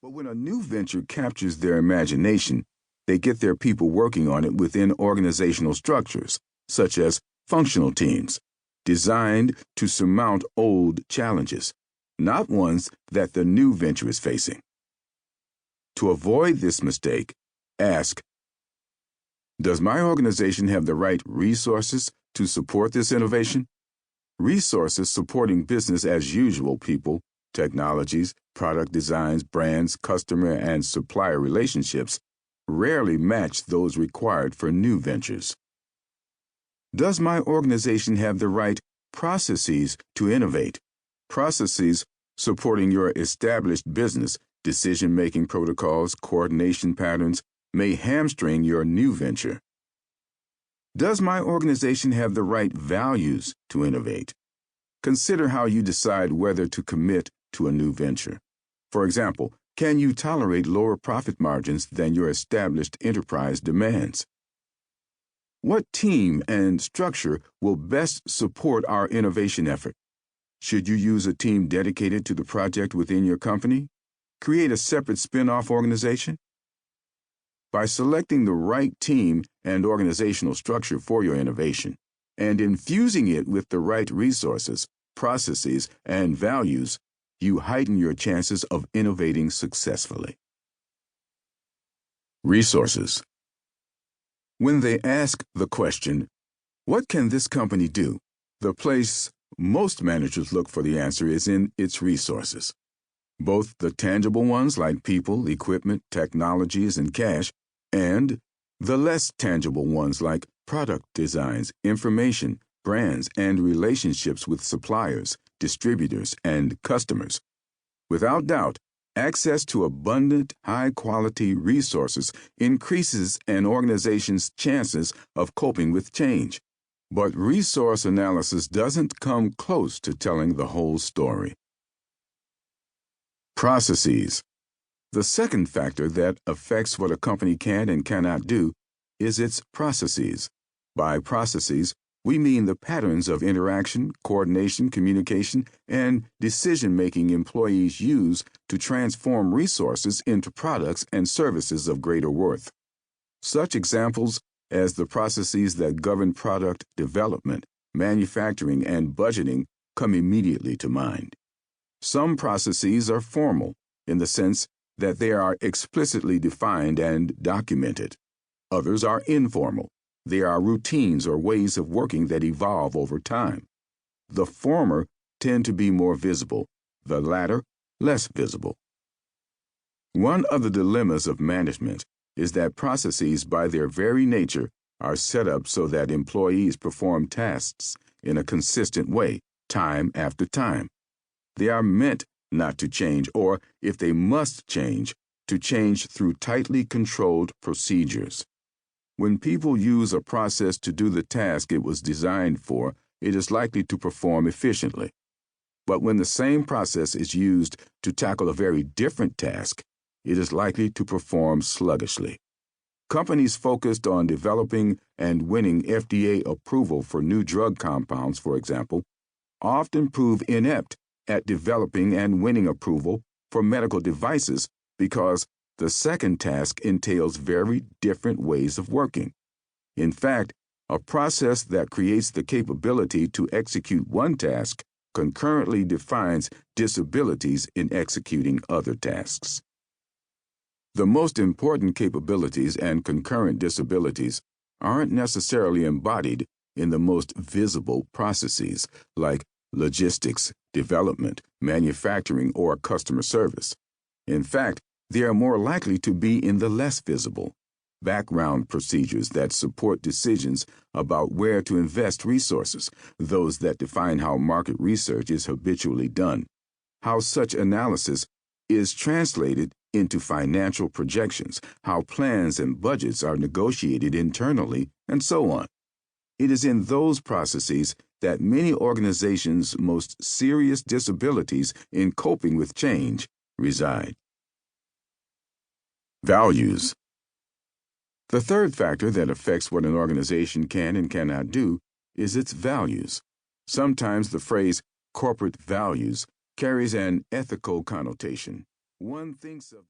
But when a new venture captures their imagination, they get their people working on it within organizational structures, such as functional teams, designed to surmount old challenges, not ones that the new venture is facing. To avoid this mistake, ask, does my organization have the right resources to support this innovation? Resources supporting business as usual people, technologies, product designs, brands, customer and supplier relationships rarely match those required for new ventures. Does my organization have the right processes to innovate? Processes supporting your established business, decision-making protocols, coordination patterns may hamstring your new venture. Does my organization have the right values to innovate? Consider how you decide whether to commit to a new venture. For example, can you tolerate lower profit margins than your established enterprise demands? What team and structure will best support our innovation effort? Should you use a team dedicated to the project within your company? Create a separate spin-off organization? By selecting the right team and organizational structure for your innovation and infusing it with the right resources, processes, and values, you heighten your chances of innovating successfully. Resources. When they ask the question, what can this company do? The place most managers look for the answer is in its resources. Both the tangible ones like people, equipment, technologies, and cash, and the less tangible ones like product designs, information, brands, and relationships with suppliers, distributors, and customers. Without doubt, access to abundant, high-quality resources increases an organization's chances of coping with change. But resource analysis doesn't come close to telling the whole story. Processes. The second factor that affects what a company can and cannot do is its processes. By processes, we mean the patterns of interaction, coordination, communication, and decision-making employees use to transform resources into products and services of greater worth. Such examples as the processes that govern product development, manufacturing, and budgeting come immediately to mind. Some processes are formal in the sense that they are explicitly defined and documented. Others are informal. They are routines or ways of working that evolve over time. The former tend to be more visible, the latter less visible. One of the dilemmas of management is that processes by their very nature are set up so that employees perform tasks in a consistent way, time after time. They are meant not to change, or, if they must change, to change through tightly controlled procedures. When people use a process to do the task it was designed for, it is likely to perform efficiently. But when the same process is used to tackle a very different task, it is likely to perform sluggishly. Companies focused on developing and winning FDA approval for new drug compounds, for example, often prove inept at developing and winning approval for medical devices because the second task entails very different ways of working. In fact, a process that creates the capability to execute one task concurrently defines disabilities in executing other tasks. The most important capabilities and concurrent disabilities aren't necessarily embodied in the most visible processes, like logistics, development, manufacturing, or customer service. In fact, they are more likely to be in the less visible, background procedures that support decisions about where to invest resources, those that define how market research is habitually done, how such analysis is translated into financial projections, how plans and budgets are negotiated internally, and so on. It is in those processes that many organizations' most serious disabilities in coping with change reside. Values. The third factor that affects what an organization can and cannot do is its values. Sometimes the phrase corporate values carries an ethical connotation. One thinks of